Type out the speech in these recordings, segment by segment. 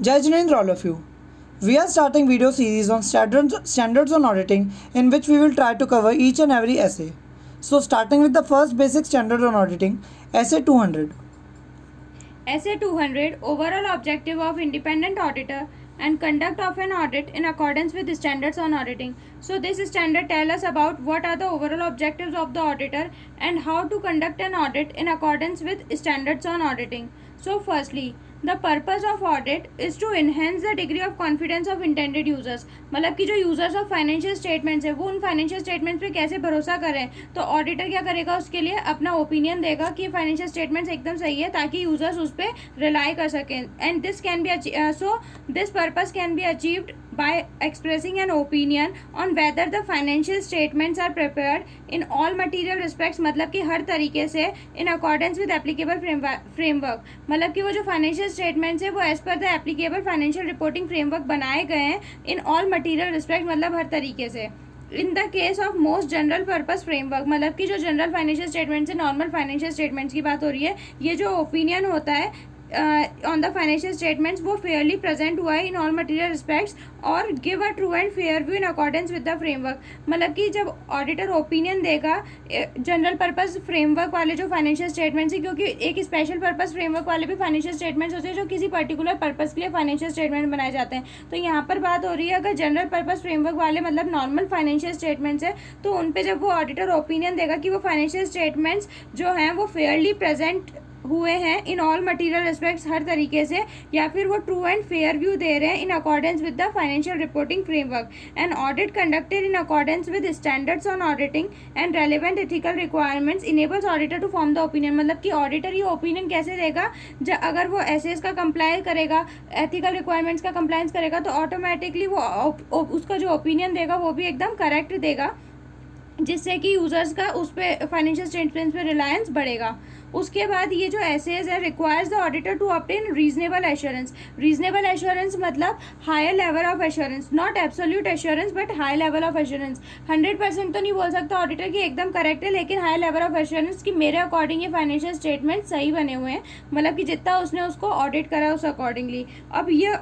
Jai Jinendra, all of you. We are starting video series on standards on auditing, in which we will try to cover each and every essay. So starting with the first basic standard on auditing, Essay 200. Essay 200 Overall objective of independent auditor and conduct of an audit in accordance with standards on auditing. So this standard tells us about what are the overall objectives of the auditor and how to conduct an audit in accordance with standards on auditing. So firstly, the purpose of audit is to enhance the degree of confidence of intended users. मतलब कि जो users of financial statements है वो उन financial statements पे कैसे भरोसा करें, तो ऑडिटर क्या करेगा, उसके लिए अपना ओपिनियन देगा कि फाइनेंशियल स्टेटमेंट्स एकदम सही है ताकि यूजर्स उस पर रिलाई कर सकें. And this can be so this purpose can be achieved by expressing an opinion on whether the financial statements are prepared in all material respects. मतलब कि हर तरीके से in accordance with applicable framework. मतलब कि वो जो financial statements है वो as per the applicable financial reporting framework बनाए गए हैं in all material respects, मतलब हर तरीके से. In the case of most general purpose framework, मतलब कि जो जनरल फाइनेंशियल स्टेटमेंट्स है, नॉर्मल फाइनेंशियल स्टेटमेंट्स की बात हो रही है, ये जो ओपिनियन होता है ऑन द फाइनेंशियल स्टेटमेंट्स वो फेयरली प्रेजेंट हुआ है इन ऑल मटीरियल रिस्पेक्ट्स और give a true and fair view in accordance with the framework. मतलब कि जब ऑडिटर ओपिनियन देगा जनरल पर्पस फ्रेमवर्क वाले जो फाइनेंशियल स्टेटमेंट्स है, क्योंकि एक स्पेशल पर्पस फ्रेमवर्क वाले भी फाइनेंशियल स्टेटमेंट्स होते हैं जो किसी पर्टिकुलर पर्पस के लिए फाइनेंशियल स्टेटमेंट बनाए जाते हैं. तो यहाँ पर बात हो रही है अगर जनरल पर्पस फ्रेमवर्क वाले मतलब नॉर्मल फाइनेंशियल स्टेटमेंट्स है, तो उन पर जब वो ऑडिटर ओपिनियन देगा कि वो फाइनेंशियल स्टेटमेंट्स जो हैं वो फेयरली प्रेजेंट हुए हैं इन ऑल मटीरियल रिस्पेक्ट्स हर तरीके से, या फिर वो ट्रू एंड फेयर व्यू दे रहे हैं in accordance with the financial reporting framework. And audit conducted in accordance with standards on auditing and relevant ethical requirements enables auditor to form the opinion. मतलब कि ऑडिटर ये opinion कैसे देगा, अगर वो एसएस का कंप्लाई करेगा, एथिकल रिक्वायरमेंट्स का कंप्लायंस करेगा, तो ऑटोमेटिकली वो उसका जो ओपिनियन देगा वो भी एकदम करेक्ट देगा, जिससे कि यूजर्स का उस पर फाइनेंशियल स्टेटमेंट्स पे रिलायंस बढ़ेगा. उसके बाद ये जो एसेज है requires the auditor to obtain reasonable assurance. Reasonable assurance मतलब higher level of assurance, not absolute assurance but high level of assurance. 100% तो नहीं बोल सकता ऑडिटर की एकदम करेक्ट है, लेकिन हाई लेवल ऑफ एश्योरेंस कि मेरे अकॉर्डिंग ये फाइनेंशियल स्टेटमेंट सही बने हुए हैं, मतलब कि जितना उसने उसको ऑडिट करा उस अकॉर्डिंगली. अब ये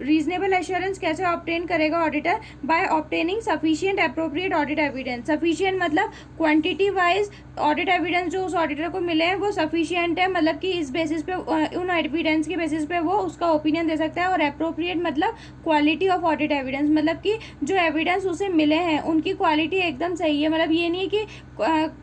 रीजनेबल एश्योरेंस कैसे ऑब्टेन करेगा auditor, by obtaining sufficient appropriate audit evidence. Sufficient मतलब क्वांटिटी वाइज ऑडिट एविडेंस जो उस ऑडिटर को मिले हैं वो सफिशिएंट है, मतलब कि इस बेसिस पे उन एविडेंस के बेसिस पे वो उसका ओपिनियन दे सकता है. और अप्रोप्रिएट मतलब क्वालिटी ऑफ ऑडिट एविडेंस, मतलब कि जो एविडेंस उसे मिले हैं उनकी क्वालिटी एकदम सही है. मतलब ये नहीं है कि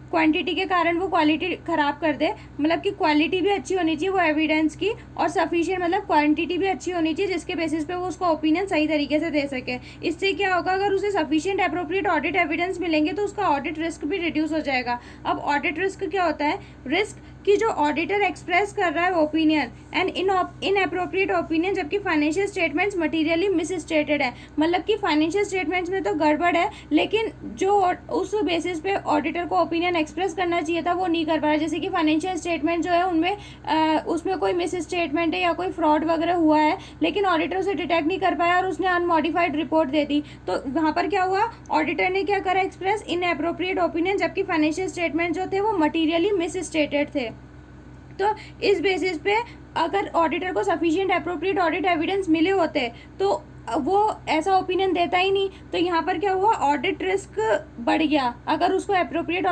क्वांटिटी के कारण वो क्वालिटी ख़राब कर दे, मतलब कि क्वालिटी भी अच्छी होनी चाहिए वो एविडेंस की, और सफिशिएंट मतलब क्वांटिटी भी अच्छी होनी चाहिए जिसके बेसिस पे वो उसका ओपिनियन सही तरीके से दे सके. इससे क्या होगा, अगर उसे सफिशिएंट अप्रोप्रिएट ऑडिट एविडेंस मिलेंगे तो उसका ऑडिट रिस्क भी रिड्यूस हो जाएगा. अब ऑडिट रिस्क क्या होता है, रिस्क कि जो ऑडिटर एक्सप्रेस कर रहा है opinion and inappropriate opinion, जबकि financial statements materially misstated है. मतलब कि फाइनेंशियल स्टेटमेंट्स में तो गड़बड़ है, लेकिन जो उस बेसिस पे ऑडिटर को ओपिनियन एक्सप्रेस करना चाहिए था वो नहीं कर पा रहा. जैसे कि फाइनेंशियल स्टेटमेंट जो है उनमें उसमें कोई मिस स्टेटमेंट है या कोई फ्रॉड वगैरह हुआ है, लेकिन ऑडिटर उसे डिटेक्ट नहीं कर पाया और उसने अनमॉडिफाइड रिपोर्ट दे दी. तो वहाँ पर क्या हुआ, ऑडिटर ने क्या करा, एक्सप्रेस इन अप्रोप्रिएट ओपिनियन, जबकि फाइनेंशियल स्टेटमेंट जो थे वो मटीरियली मिस स्टेटेड थे. तो इस बेसिस पे अगर ऑडिटर को सफिशिएंट अप्रोप्रिएट ऑडिट एविडेंस मिले होते तो वो ऐसा ओपिनियन देता ही नहीं. तो यहाँ पर क्या हुआ, ऑडिट रिस्क बढ़ गया. अगर उसको appropriate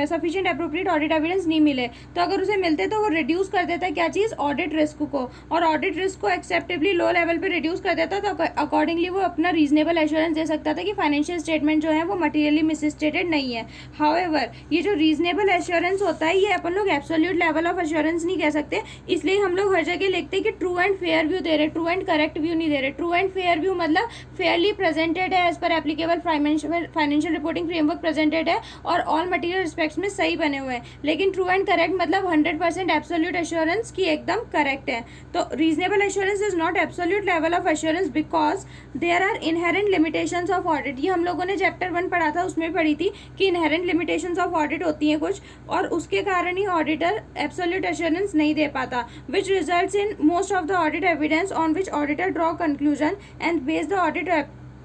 sufficient appropriate audit evidence नहीं मिले, तो अगर उसे मिलते तो वो रिड्यूस कर देता है क्या चीज़, ऑडिट रिस्क को, और ऑडिट रिस्क को एक्सेप्टेबली लो लेवल पे रिड्यूस कर देता, तो अकॉर्डिंगली वो अपना रीजनेबल एश्योरेंस दे सकता था कि फाइनेंशियल स्टेटमेंट जो है वो मटीरियली मिसस्टेटेड नहीं है. हाउएवर ये जो रीजनेबल एश्योरेंस होता है ये अपन लोग एब्सोल्यूट लेवल ऑफ एश्योरेंस नहीं कह सकते, इसलिए हम लोग हर जगह लिखते हैं कि ट्रू एंड फेयर व्यू दे रहे, ट्रू एंड करेक्ट व्यू नहीं दे रहे. ट्रू एंड फेयर व्यू मतलब फेयरली प्रेजेंटेड है as per applicable financial reporting framework presented है और ऑल मटीरियल रिस्पेक्ट्स में सही बने हुए हैं. लेकिन ट्रू एंड करेक्ट मतलब 100% एब्सोल्यूट एश्योरेंस की एकदम करेक्ट है. तो reasonable assurance is not absolute level of assurance because there are inherent limitations of audit. ये हम लोगों ने चैप्टर 1 पढ़ा था, उसमें पढ़ी थी कि इनहेरेंट लिमिटेशंस ऑफ ऑडिट होती हैं कुछ, और उसके कारण ही ऑडिटर एब्सोल्यूट एश्योरेंस नहीं दे पाता, which results in most of the audit evidence on which auditor draw conclusion and base the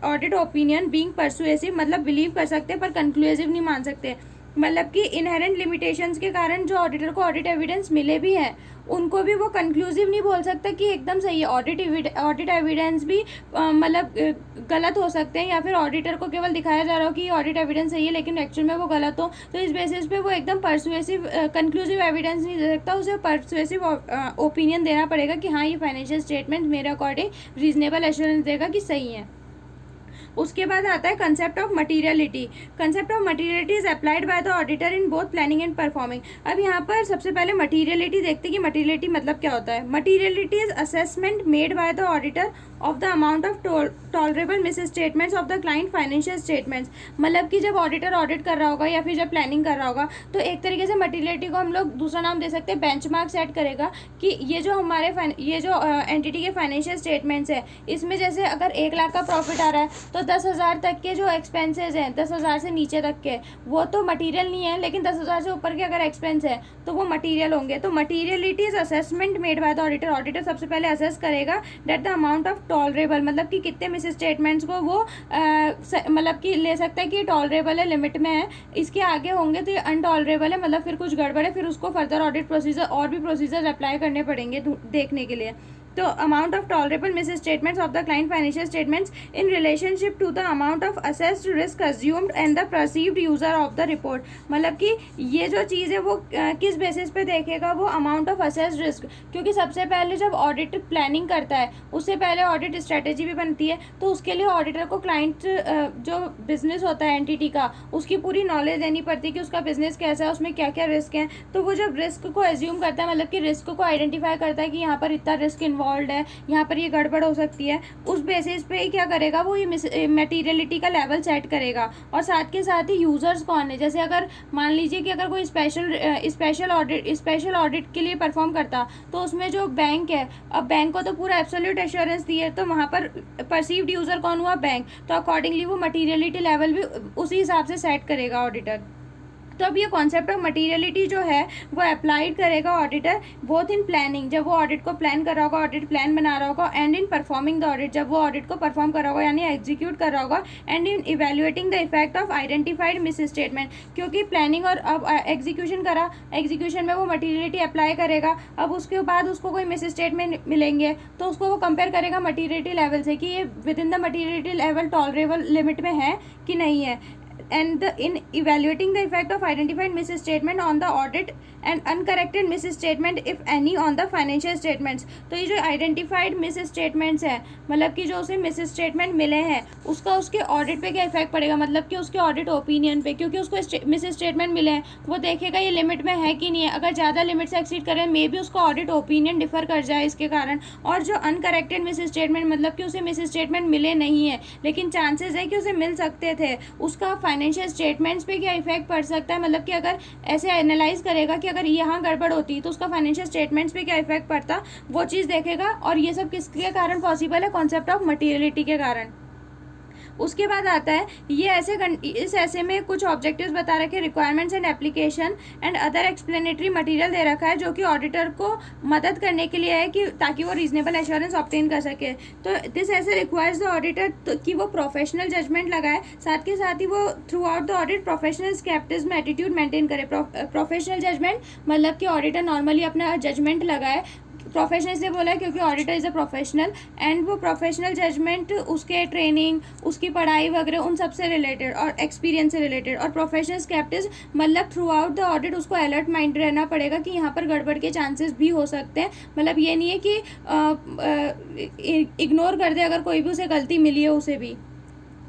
audit opinion being persuasive. मतलब बिलीव कर सकते हैं पर कंक्लूसिव नहीं मान सकते. मतलब कि इनहेरेंट लिमिटेशंस के कारण जो ऑडिटर को ऑडिट एविडेंस मिले भी हैं उनको भी वो कंक्लूसिव नहीं बोल सकता कि एकदम सही है। ऑडिट एविडेंस भी मतलब गलत हो सकते हैं, या फिर ऑडिटर को केवल दिखाया जा रहा हो कि ऑडिट एविडेंस सही है लेकिन एक्चुअल में वो गलत हो, तो इस बेसिस पे वो एकदम परसुएसिव कंक्लूसिव एविडेंस नहीं दे सकता, उसे परसुएसिव ओपिनियन देना पड़ेगा कि हाँ ये फाइनेंशियल स्टेटमेंट मेरे अकॉर्डिंग रीजनेबल एश्योरेंस देगा कि सही है। उसके बाद आता है concept of materiality. Concept of materiality is applied by the auditor in both planning and performing. अब यहाँ पर सबसे पहले मटीरियलिटी देखते हैं कि मटीरियलिटी मतलब क्या होता है। Materiality is assessment made by the auditor of the amount of tolerable misstatements of the client financial statements. मतलब कि जब ऑडिटर ऑडिट कर रहा होगा या फिर जब प्लानिंग कर रहा होगा तो एक तरीके से मटीरियलिटी को हम लोग दूसरा नाम दे सकते हैं बेंचमार्क सेट करेगा कि ये जो हमारे ये जो एंटिटी के फाइनेंशियल स्टेटमेंट्स है इसमें जैसे अगर 1 लाख का प्रॉफिट आ रहा है तो 10,000 तक के जो एक्सपेंसेस हैं 10,000 से नीचे तक के वो तो मटीरियल नहीं है, लेकिन 10,000 से ऊपर के अगर एक्सपेंस है तो वो मटीरियल होंगे। तो materiality is assessment made by the auditor. Auditor सबसे पहले असेस करेगा that the amount of tolerable, मतलब कि कितने मिस स्टेटमेंट्स को वो मतलब कि ले सकता है कि ये टॉलरेबल है, लिमिट में है, इसके आगे होंगे तो ये अनटॉलरेबल है, मतलब फिर कुछ गड़बड़ है, फिर उसको फर्दर ऑडिट प्रोसीजर और भी प्रोसीजर अप्लाई करने पड़ेंगे देखने के लिए। तो amount of tolerable misstatements of the client financial statements in relationship to the amount of assessed risk assumed and the perceived user of the report. मतलब कि ये जो चीज़ है वो किस बेसिस पे देखेगा, वो अमाउंट ऑफ असेस्ड रिस्क, क्योंकि सबसे पहले जब ऑडिट प्लानिंग करता है उससे पहले ऑडिट स्ट्रेटेजी भी बनती है, तो उसके लिए ऑडिटर को क्लाइंट जो बिजनेस होता है एंटिटी का उसकी पूरी नॉलेज देनी पड़ती है कि उसका बिजनेस कैसा है, उसमें क्या क्या रिस्क है। तो वो जब रिस्क को एज्यूम करता है, मतलब कि रिस्क को आइडेंटिफाई करता है कि यहाँ पर इतना रिस्क इन्वॉल्व है, यहाँ पर ये गड़बड़ हो सकती है, उस बेसिस पे ही क्या करेगा वो ये मटीरियलिटी का लेवल सेट करेगा। और साथ के साथ ही यूजर्स कौन है, जैसे अगर मान लीजिए कि अगर कोई स्पेशल ऑडिट के लिए परफॉर्म करता तो उसमें जो बैंक है, अब बैंक को तो पूरा एब्सोल्यूट एश्योरेंस दी है, तो वहाँ पर परसीव्ड यूजर कौन हुआ, बैंक, तो अकॉर्डिंगली वो मटीरियलिटी लेवल भी उसी हिसाब से सेट करेगा ऑडिटर। तो अब ये कॉन्सेप्ट ऑफ मटीरियलिटी जो है वो अप्लाइड करेगा ऑडिटर बोथ इन प्लानिंग, जब वो ऑडिट को प्लान कर रहा होगा, ऑडिट प्लान बना रहा होगा, and in performing the audit, जब वो ऑडिट को परफॉर्म कर रहा होगा यानी एग्जीक्यूट कर रहा होगा, and in evaluating the effect of identified miss statement. क्योंकि प्लानिंग और अब एग्जीक्यूशन करा, एग्जीक्यूशन में वो मटीरियलिटी अप्लाई करेगा, अब उसके बाद उसको कोई मिस स्टेटमेंट मिलेंगे तो उसको वो कंपेयर करेगा मटीरियलिटी लेवल से कि ये with in the materiality level tolerable limit में है कि नहीं है, and in evaluating the effect of identified misstatement on the audit and uncorrected misstatement if any on the financial statements। तो ये जो identified misstatements है, मतलब कि जो उसे misstatement मिले हैं उसका उसके ऑडिट पे क्या इफेक्ट पड़ेगा, मतलब कि उसके ऑडिट ओपिनियन पे, क्योंकि उसको misstatement मिले हैं वो देखेगा ये लिमिट में है कि नहीं है, अगर ज़्यादा लिमिट से एक्सीड करें मे बी उसका ऑडिट ओपिनियन डिफर कर जाए इसके कारण। और जो अनकरेक्टेड misstatement मतलब कि उसे misstatement मिले नहीं है लेकिन चांसेस है कि उसे मिल सकते थे, उसका फाइनेंशियल स्टेटमेंट्स पे क्या इफेक्ट पड़ सकता है, मतलब कि अगर ऐसे एनालाइज करेगा कि अगर यहाँ गड़बड़ होती तो उसका फाइनेंशियल स्टेटमेंट्स पे क्या इफेक्ट पड़ता, वो चीज़ देखेगा। और ये सब किसके कारण पॉसिबल है, कॉन्सेप्ट ऑफ मटीरियलिटी के कारण। उसके बाद आता है ये इस ऐसे में कुछ ऑब्जेक्टिव्स बता रखे, requirements and application and other explanatory material दे रखा है जो कि ऑडिटर को मदद करने के लिए है कि ताकि वो रीजनेबल एश्योरेंस ऑब्टेन कर सके। तो दिस ऐसे रिक्वायर्स द ऑडिटर कि वो प्रोफेशनल जजमेंट लगाए, साथ के साथ ही वो throughout the audit professional scepticism attitude maintain करे। प्रोफेशनल जजमेंट मतलब कि ऑडिटर नॉर्मली अपना जजमेंट लगाए, प्रोफेशनल से बोला है क्योंकि auditor is a professional, and वो प्रोफेशनल जजमेंट उसके ट्रेनिंग, उसकी पढ़ाई वगैरह उन सब से रिलेटेड और एक्सपीरियंस से रिलेटेड। और प्रोफेशनल स्केप्टिज्म मतलब थ्रू आउट द ऑडिट उसको अलर्ट माइंड रहना पड़ेगा कि यहाँ पर गड़बड़ के चांसेस भी हो सकते हैं, मतलब ये नहीं है कि इग्नोर कर दे अगर कोई भी उसे गलती मिली है, उसे भी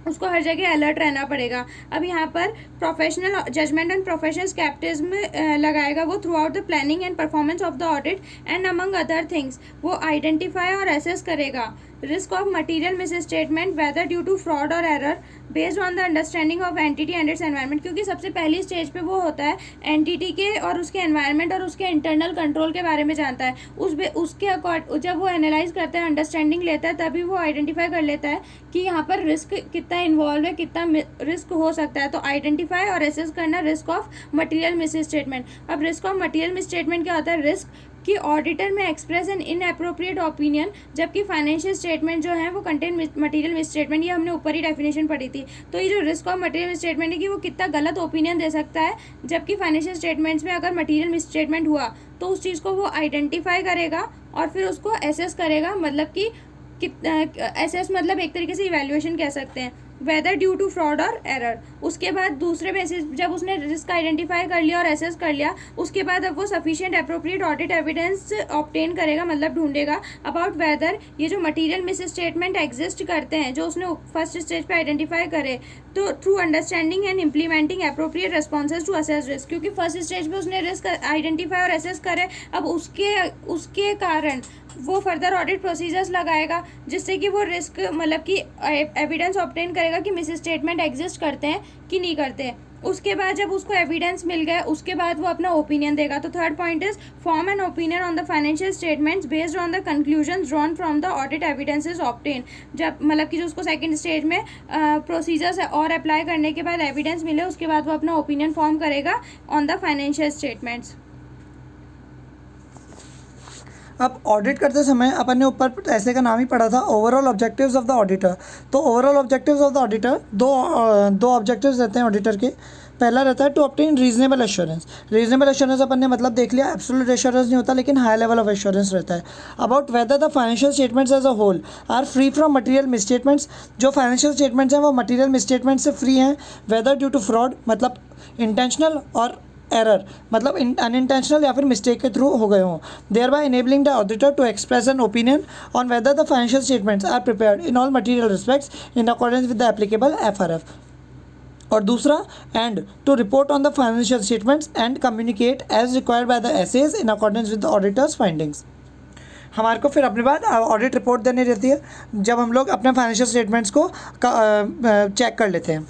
उसको हर जगह अलर्ट रहना पड़ेगा। अब यहाँ पर professional judgement and professional scepticism लगाएगा वो throughout the planning and performance of the audit and among other things वो आइडेंटिफाई और एसेस करेगा risk of material misstatement whether due to fraud और error based on the understanding of entity and its environment. क्योंकि सबसे पहली stage पे वो होता है एंटिटी के और उसके एनवायरनमेंट और उसके इंटरनल कंट्रोल के बारे में जानता है, उसके अकॉर्ड जब वो एनालाइज करता है, अंडरस्टैंडिंग लेता है, तभी वो आइडेंटिफाई कर लेता है कि यहाँ पर रिस्क कितना इन्वॉल्व है, कितना रिस्क हो सकता है। तो आइडेंटिफाई और एसेस करना risk of material misstatement. अब risk of material misstatement क्या होता है, रिस्क कि ऑडिटर में एक्सप्रेस एन इनअप्रोप्रिएट ओपिनियन, जबकि फाइनेंशियल स्टेटमेंट जो है वो कंटेन मटेरियल मिसस्टेटमेंट, ये हमने ऊपर ही डेफिनेशन पढ़ी थी। तो ये जो रिस्क ऑफ मटेरियल मिसस्टेटमेंट है कि वो कितना गलत ओपिनियन दे सकता है, जबकि फाइनेंशियल स्टेटमेंट्स में अगर मटेरियल मिसस्टेटमेंट हुआ तो उस चीज़ को वो आइडेंटिफाई करेगा और फिर उसको एसेस करेगा, मतलब कि एसेस मतलब एक तरीके से इवैल्यूएशन कह सकते हैं, वेदर ड्यू टू फ्रॉड और एरर। उसके बाद दूसरे बेसिस जब उसने रिस्क आइडेंटिफाई कर लिया और एसेस कर लिया, उसके बाद अब वो sufficient appropriate audit evidence obtain करेगा, मतलब ढूंढेगा अबाउट वेदर ये जो मटेरियल मिस स्टेटमेंट एग्जिस्ट करते हैं जो उसने फर्स्ट स्टेज पे आइडेंटिफाई करे, तो through understanding and implementing appropriate responses to assess risk, क्योंकि फर्स्ट स्टेज पे उसने रिस्क आइडेंटिफाई और एसेस करे, अब उसके कारण वो फर्दर ऑडिट प्रोसीजर्स लगाएगा जिससे कि वो रिस्क मतलब कि एविडेंस ऑब्टेन करेगा कि मिस स्टेटमेंट एग्जिस्ट करते हैं कि नहीं करते हैं। उसके बाद जब उसको एविडेंस मिल गया उसके बाद वो अपना ओपिनियन देगा। तो third point is form an opinion on the financial statements based on the conclusion drawn from the audit evidences obtain. जब मतलब कि जो उसको सेकंड स्टेज में प्रोसीजर्स और अप्लाई करने के बाद एविडेंस मिले उसके बाद वो अपना ओपिनियन फॉर्म करेगा ऑन द फाइनेंशियल स्टेटमेंट्स। अब ऑडिट करते समय अपन ने ऊपर ऐसे का नाम ही पढ़ा था, overall objectives of the auditor. तो overall objectives of the auditor दो ऑब्जेक्टिव्स रहते हैं ऑडिटर के। पहला रहता है to obtain reasonable assurance. Reasonable assurance अपन ने मतलब देख लिया, एब्सोल्यूट एश्योरेंस नहीं होता लेकिन हाई लेवल ऑफ एश्योरेंस रहता है। About whether the financial statements as a whole are free from material misstatements. जो फाइनेंशियल स्टेटमेंट्स हैं वो मटेरियल मिसस्टेटमेंट से फ्री हैं। वेदर ड्यू टू फ्रॉड मतलब इंटेंशनल और एरर मतलब अनइंटेंशनल या फिर मिस्टेक के थ्रू हो गए हों, thereby enabling the auditor to express an opinion on whether the financial statements are prepared in all material respects in accordance with the applicable FRF। और दूसरा and to report on the financial statements and communicate as required by the SAs in accordance with the auditor's findings. हमारे को फिर अपने बाद audit report देनी रहती है जब हम लोग अपने फाइनेंशियल स्टेटमेंट्स को चेक कर लेते हैं।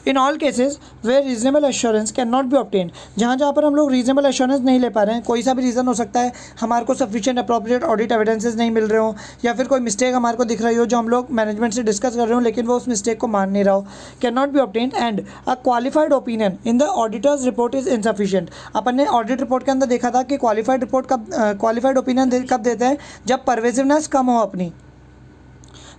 In all cases where reasonable assurance can not be obtain, जहाँ पर हम लोग रीजनेबल एश्योरेंस नहीं ले पा रहे हैं, कोई सा भी रीज़न हो सकता है, हमारे को सफिशिएंट अप्रोप्रिएट ऑडिट एविडेंसेस नहीं मिल रहे हो या फिर कोई मिस्टेक हमारे को दिख रही हो जो हम लोग मैनेजमेंट से डिस्कस कर रहे हो लेकिन वो उस मिस्टेक को मान नहीं रहा हो, can not be obtain and a qualified opinion in the auditor's report is insufficient. अपन ने ऑडिट रिपोर्ट के अंदर देखा था कि क्वालिफाइड ओपिनियन कब देते हैं, जब परवेसिवनेस कम हो अपनी।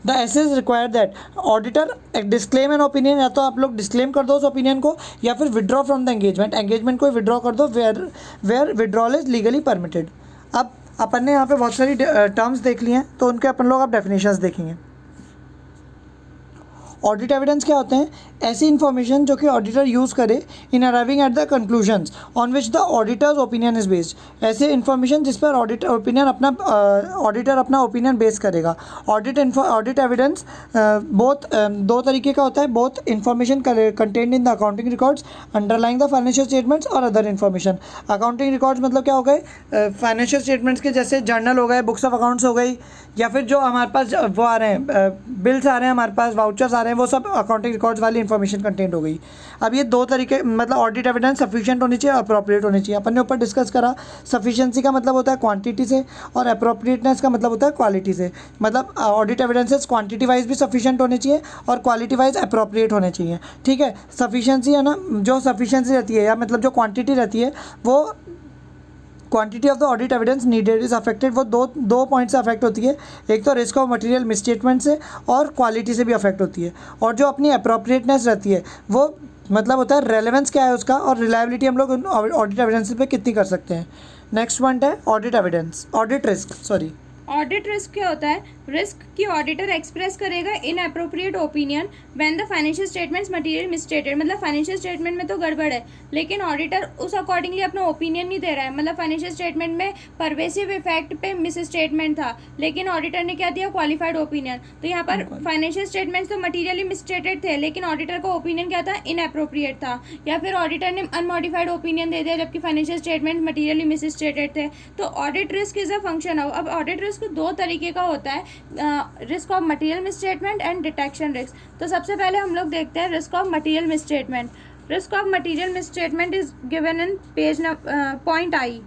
The SAs require that auditor disclaim an opinion, या तो आप लोग डिस्क्लेम कर दो उस ओपिनियन को या फिर विड्रॉ फ्रॉम द एंगेजमेंट को विड्रॉ कर दो where withdrawal is legally permitted. अब अपन ने यहाँ पे बहुत सारी टर्म्स देख ली हैं तो उनके अपन लोग अब डेफिनेशंस देखेंगे। ऑडिट एविडेंस क्या होते हैं? ऐसी इन्फॉर्मेशन जो कि ऑडिटर यूज़ करे in arriving at the conclusions on which the auditor's opinion is based. ऐसे इन्फॉर्मेशन जिस पर ऑडिटर अपना ओपिनियन बेस करेगा। ऑडिट एविडेंस दो तरीके का होता है, both information contained in the accounting records underlying the financial statements और अदर इन्फॉर्मेशन। अकाउंटिंग रिकॉर्ड्स मतलब क्या हो गए? फाइनेंशियल स्टेटमेंट्स के जैसे जर्नल हो गए, बुक्स ऑफ अकाउंट्स हो गई, या फिर जो हमारे पास वो आ रहे हैं बिल्स आ रहे हैं, हमारे पास वाउचर्स आ रहे हैं, वो सब अकाउंटिंग रिकॉर्ड्स वाली इन्फॉर्मेशन कंटेंट हो गई। अब ये दो तरीके मतलब ऑडिट एविडेंस सफिशिएंट होनी चाहिए, अप्रोप्रिएट होनी चाहिए। अपन ने ऊपर डिस्कस करा सफिशिएंसी का मतलब होता है क्वांटिटी से और अप्रोप्रिएटनेस का मतलब होता है क्वालिटी से। मतलब ऑडिट एविडेंसेस क्वांटिटी वाइज भी सफिशिएंट होने चाहिए और क्वालिटी वाइज अप्रोप्रिएट होने चाहिए। ठीक है, सफिशिएंसी है ना, जो सफिशिएंसी रहती है या मतलब जो क्वांटिटी रहती है वो quantity of the audit evidence needed is affected, वो दो पॉइंट से अफेक्ट होती है। एक तो रिस्क ऑफ मटेरियल मिसस्टेटमेंट से और क्वालिटी से भी अफेक्ट होती है। और जो अपनी अप्रोप्रिएटनेस रहती है वो मतलब होता है रेलेवेंस क्या है उसका, और रिलायबिलिटी हम लोग ऑडिट एविडेंस पे कितनी कर सकते हैं। नेक्स्ट पॉइंट है ऑडिट रिस्क क्या होता है? रिस्क की ऑडिटर एक्सप्रेस करेगा in appropriate opinion when the financial statements material मिसस्टेटेड। मतलब फाइनेंशियल स्टेटमेंट में तो गड़बड़ है लेकिन ऑडिटर उस अकॉर्डिंगली अपना ओपिनियन नहीं दे रहा है। मतलब फाइनेंशियल स्टेटमेंट में परवेसिव इफेक्ट पे मिस स्टेटमेंट था लेकिन ऑडिटर ने क्या दिया? Qualified opinion. तो यहाँ पर फाइनेंशियल स्टेटमेंट्स तो मटीरियली मिसस्टेटेड थे लेकिन ऑडिटर का ओपिनियन क्या था? इनअप्रोप्रिएट था। या फिर ऑडिटर ने अनमॉडिफाइड ओपिनियन दे दिया जबकि फाइनेंशियल स्टेटमेंट मटीरियली मिसस्टेटेड थे। तो audit risk is a function of, अब ऑडिट रिस्क दो तरीके का होता है, risk of material misstatement and detection risk. तो सबसे पहले हम लोग देखते हैं risk of material misstatement. Risk of material misstatement is given in page point I.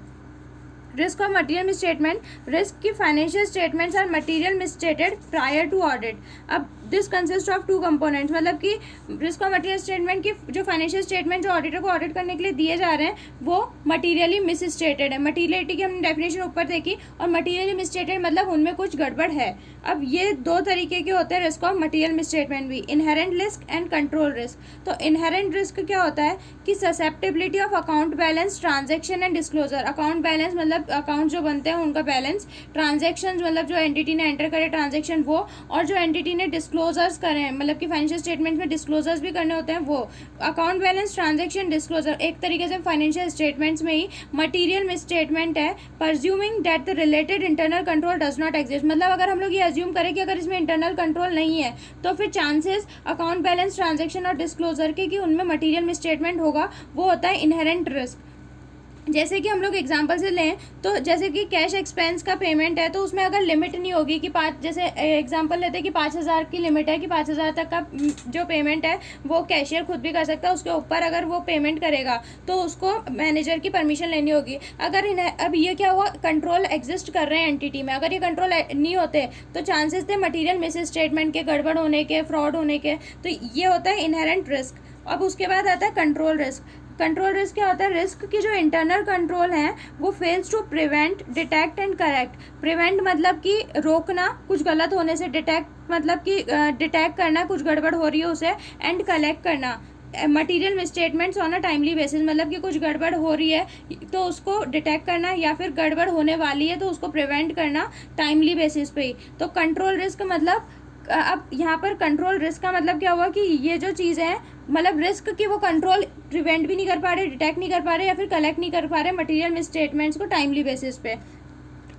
risk of material misstatement, risk की financial statements are material misstated prior to audit. अब this consist of two components, मतलब कि risk of material statement की जो financial statement जो auditor को audit करने के लिए दिए जा रहे हैं वो मटीरियली मिस स्टेटेड है. मटीरियलिटी की हमने डेफिनेशन ऊपर देखी, और मटीरियली मिस स्टेटेड मतलब उनमें कुछ गड़बड़ है. अब ये दो तरीके के होते हैं risk of material misstatement भी, inherent risk and control risk. तो इनहेरेंट रिस्क क्या होता है कि susceptibility of account balance, transaction and disclosure. Account balance मतलब अकाउंट जो बनते हैं उनका बैलेंस, ट्रांजेक्शन मतलब जो एंटिटी ने एंटर करे ट्रांजेक्शन वो, और जो एंटिटी ने डिस्क्लोजर्स करें मतलब कि फाइनेंशियल स्टेटमेंट में डिस्क्लोजर्स भी करने होते हैं वो. अकाउंट बैलेंस, ट्रांजेक्शन, डिस्क्लोजर एक तरीके से फाइनेंशियल स्टेटमेंट्स में ही मटीरियल मिस स्टेटमेंट है, presuming that the related internal control does not exist. मतलब अगर हम लोग ये अज्यूम करें कि अगर इसमें इंटरनल कंट्रोल नहीं है तो फिर चांसेस अकाउंट बैलेंस, ट्रांजेक्शन और डिस्क्लोजर के कि उनमें मटीरियल मिस स्टेटमेंट होगा वो होता है इनहेरेंट रिस्क. जैसे कि हम लोग एग्जांपल से लें तो जैसे कि कैश एक्सपेंस का पेमेंट है तो उसमें अगर लिमिट नहीं होगी कि जैसे एग्जांपल लेते हैं कि 5,000 की लिमिट है कि 5,000 तक का जो पेमेंट है वो कैशियर खुद भी कर सकता है, उसके ऊपर अगर वो पेमेंट करेगा तो उसको मैनेजर की परमिशन लेनी होगी. अगर अब ये क्या हुआ, कंट्रोल एग्जिस्ट कर रहे हैं एंटिटी में, अगर ये कंट्रोल नहीं होते तो चांसेस थे मटीरियल मिस स्टेटमेंट के, गड़बड़ होने के, फ्रॉड होने के. तो ये होता है इनहेरेंट रिस्क. अब उसके बाद आता है कंट्रोल रिस्क. कंट्रोल रिस्क क्या होता है, रिस्क की जो इंटरनल कंट्रोल है वो fails to prevent, detect and correct. Prevent मतलब कि रोकना कुछ गलत होने से, डिटेक्ट मतलब कि डिटेक्ट करना कुछ गड़बड़ हो रही है उसे, एंड कलेक्ट करना material misstatements on a timely basis. मतलब कि कुछ गड़बड़ हो रही है तो उसको डिटेक्ट करना, या फिर गड़बड़ होने वाली है तो उसको प्रिवेंट करना टाइमली बेसिस पे ही. तो कंट्रोल रिस्क मतलब अब यहाँ पर कंट्रोल रिस्क का मतलब क्या हुआ कि ये जो चीज़ें हैं मतलब रिस्क की वो कंट्रोल प्रिवेंट भी नहीं कर पा रहे, डिटेक्ट नहीं कर पा रहे, या फिर कलेक्ट नहीं कर पा रहे मटीरियल मिसस्टेटमेंट्स को टाइमली बेसिस पे.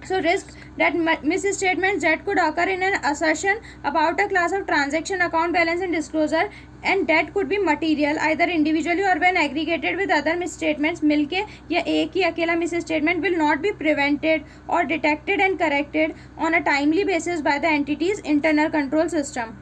So risk that misstatements that could occur in an assertion about a class of transaction, account balance and disclosure, and that could be material either individually or when aggregated with other misstatements मिलके या एक ही अकेला misstatement will not be prevented or detected and corrected on a timely basis by the entity's internal control system.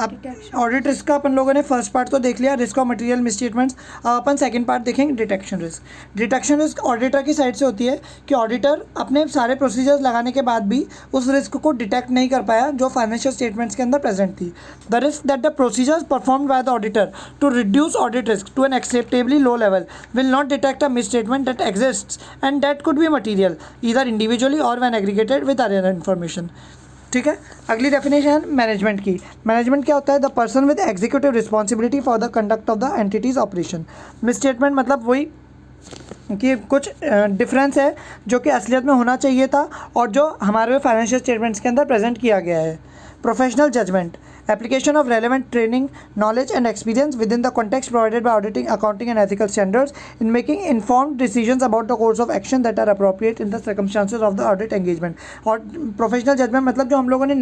अब audit risk का अपन लोगों ने first part तो देख लिया, रिस्क ऑफ मटेरियल मिसस्टेटमेंट्स. अब अपन सेकंड पार्ट देखेंगे, detection risk. Detection risk auditor की साइड से होती है कि ऑडिटर अपने सारे प्रोसीजर्स लगाने के बाद भी उस रिस्क को डिटेक्ट नहीं कर पाया जो फाइनेंशियल स्टेटमेंट्स के अंदर प्रेजेंट थी. The risk that the procedures performed by the auditor to reduce audit risk to an acceptably low level will not detect a misstatement that exists and that could be material either individually or when aggregated with other information. ठीक है. अगली definition management की. Management क्या होता है, the person with executive responsibility for the conduct of the entities operation. Misstatement मतलब वही कि कुछ डिफरेंस है जो कि असलियत में होना चाहिए था और जो हमारे फाइनेंशियल स्टेटमेंट्स के अंदर प्रेजेंट किया गया है. Professional judgment, application of relevant training, knowledge and experience within the context provided by auditing, accounting and ethical standards in making informed decisions about the course of action that are appropriate in the circumstances of the audit engagement. और professional judgement मतलब जो हम लोगों ने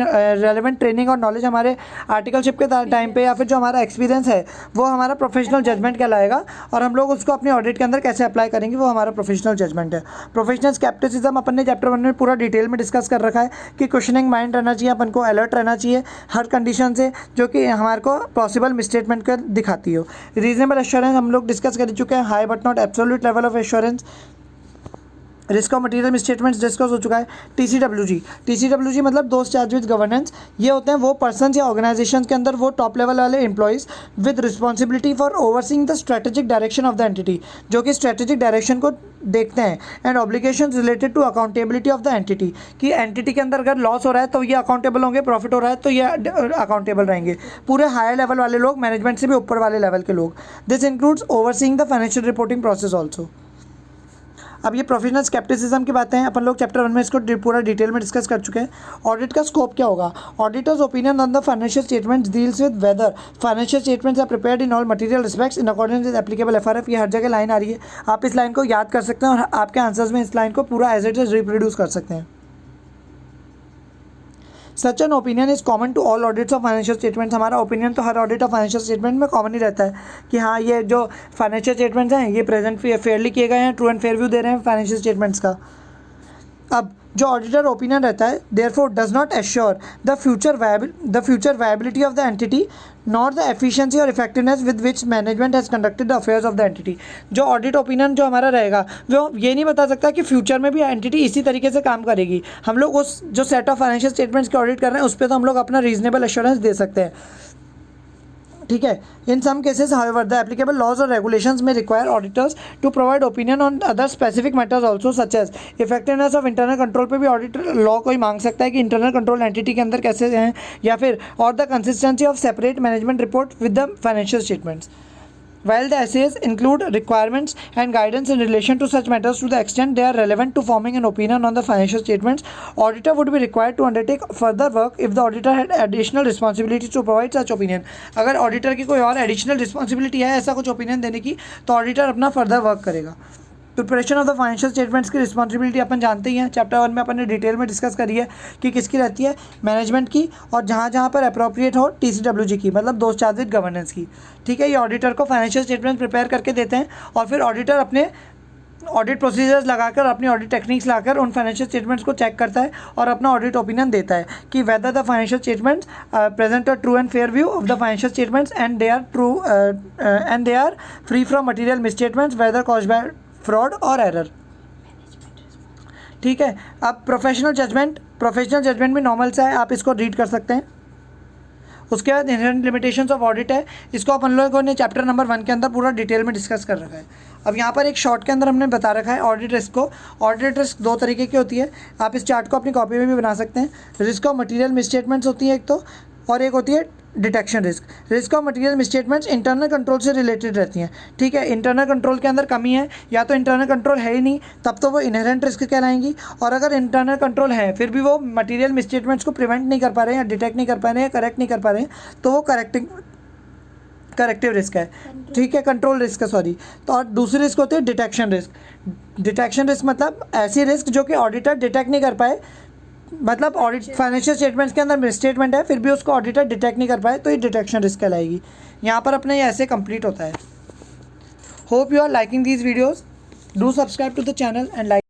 relevant training और knowledge हमारे articleship के time पे या फिर जो हमारा एक्सपीरियंस है वो हमारा प्रोफेशनल जजमेंट कहलाएगा, और हम लोग उसको अपने ऑडिट के अंदर कैसे अप्लाई करेंगे वो हमारा प्रोफेशनल जजमेंट है. प्रोफेशनल स्केप्टिसिज्म अपन ने चैप्टर 1 में पूरा डिटेल में डिस्कस कर रखा है कि क्वेश्चनिंग माइंड रहना चाहिए, अपन को अलर्ट रहना चाहिए हर कंडीशन से जो कि हमारे को पॉसिबल मिसस्टेटमेंट कर दिखाती हो. रीजनेबल एश्योरेंस हम लोग डिस्कस कर चुके हैं, high but not absolute level of assurance. Risk of material misstatements discuss हो चुका है. टीसीडब्ल्यूजी मतलब दोस्त चार्ज विद गवर्नेंस. ये होते हैं वो पर्सन या ऑर्गेनाइजेशन के अंदर वो टॉप लेवल वाले employees with responsibility for overseeing the strategic direction of the entity, जो कि स्ट्रेटेजिक डायरेक्शन को देखते हैं. And obligations related to accountability of the entity, कि एंटिटी के अंदर अगर लॉस हो रहा है तो ये अकाउंटेबल होंगे, प्रॉफिट हो रहा है तो ये अकाउंटेबल रहेंगे. पूरे हायर लेवल वाले लोग, मैनेजमेंट से भी ऊपर वाले लेवल के लोग. This includes overseeing the financial reporting process also. अब ये प्रोफेशनल स्केप्टिसिज्म की बातें हैं, अपन लोग चैप्टर 1 में इसको पूरा डिटेल में डिस्कस कर चुके हैं. ऑडिट का स्कोप क्या होगा, auditor's opinion on the financial statements deals with whether financial statements are prepared in all material respects in accordance with applicable FRF. ये हर जगह लाइन आ रही है, आप इस लाइन को याद कर सकते हैं और आपके आंसर्स में इस लाइन को पूरा एज इट इज रिप्रोड्यूस कर सकते हैं. Such an opinion is common to all audits of financial statements. हमारा ओपिनियन तो हर ऑडिट ऑफ फाइनेंशियल स्टेटमेंट में कॉमन ही रहता है कि हाँ ये जो फाइनेंशियल स्टेटमेंट्स हैं ये प्रेजेंट फेयरली किए गए हैं, ट्रू एंड फेयर व्यू दे रहे हैं फाइनेंशियल स्टेटमेंट्स का. अब जो ऑडिटर ओपिनियन रहता है therefore does not assure the future viability of the entity not the efficiency or effectiveness with which management has conducted the affairs of the entity. जो audit opinion जो हमारा रहेगा वो ये नहीं बता सकता कि फ्यूचर में भी एंटिटी इसी तरीके से काम करेगी। हम लोग उस जो सेट ऑफ फाइनेंशियल स्टेटमेंट्स के ऑडिट कर रहे हैं उस पर तो हम लोग अपना रीजनेबल एश्योरेंस दे सकते हैं, ठीक है। In some cases however the applicable laws और regulations may require auditors to provide opinion on other specific matters also such as effectiveness of internal control पे भी ऑडिटर लॉ कोई मांग सकता है कि इंटरनल कंट्रोल एंटिटी के अंदर कैसे हैं, या फिर और the consistency of separate management report with the financial statements. While the essays include requirements and guidance in relation to such matters to the extent they are relevant to forming an opinion on the financial statements, auditor would be required to undertake further work if the auditor had additional responsibilities to provide such opinion। अगर auditor की कोई और additional responsibility है ऐसा कुछ opinion देने की तो auditor अपना further work करेगा। Preparation of the financial statements की रिस्पॉन्सिबिलिटी अपन जानते ही हैं, चैप्टर 1 में अपन ने डिटेल में डिस्कस करी है कि किसकी रहती है, मैनेजमेंट की, और जहाँ जहाँ पर अप्रोप्रिएट हो TCWG की, मतलब दोस्त चार्ज विद गवर्नेंस की, ठीक है। ये ऑडिटर को फाइनेंशियल स्टेटमेंट प्रिपेयर करके देते हैं और फिर ऑडिटर अपने ऑडिट प्रोसीजर्स लगाकर अपनी ऑडिट टेक्निक्स लाकर उन फाइनेंशियल स्टेटमेंट्स को चेक करता है और अपना ऑडिट ओपिनियन देता है कि whether the financial statements present a true and fair view of the financial statements and they are free from material misstatements whether caused by fraud और एरर, ठीक है। अब प्रोफेशनल जजमेंट भी नॉर्मल सा है, आप इसको रीड कर सकते हैं। उसके बाद इनहेरेंट लिमिटेशंस ऑफ ऑडिट है, इसको अपन लोगों ने चैप्टर नंबर 1 के अंदर पूरा डिटेल में डिस्कस कर रखा है। अब यहाँ पर एक शॉर्ट के अंदर हमने बता रखा है ऑडिट रिस्क को। ऑडिट रिस्क 2 तरीके की होती है, आप इस चार्ट को अपनी कॉपी में भी बना सकते हैं। रिस्क ऑफ मटीरियल मिसस्टेटमेंट्स होती है एक तो, और एक होती है detection risk. Risk of material misstatements internal control से रिलेटेड रहती हैं, ठीक है। इंटरनल कंट्रोल के अंदर कमी है या तो इंटरनल कंट्रोल है ही नहीं, तब तो वो इनहेरेंट रिस्क कहलाएंगी, और अगर इंटरनल कंट्रोल है फिर भी वो मटीरियल मिसस्टेटमेंट्स को प्रिवेंट नहीं कर पा रहे हैं या डिटेक्ट नहीं कर पा रहे हैं, करेक्ट नहीं कर पा रहे हैं, तो वो करेक्टिव रिस्क है, ठीक है, कंट्रोल रिस्क है, सॉरी। तो और दूसरी रिस्क होती है डिटेक्शन रिस्क मतलब ऐसी रिस्क जो कि ऑडिटर डिटेक्ट नहीं कर पाए, मतलब ऑडिट फाइनेंशियल स्टेटमेंट्स के अंदर मिसस्टेटमेंट है फिर भी उसको ऑडिटर डिटेक्ट नहीं कर पाए, तो ये डिटेक्शन रिस्क कहलाएगी। यहाँ पर अपने ये ऐसे कंप्लीट होता है। Hope you are liking these videos, do subscribe to the channel and like.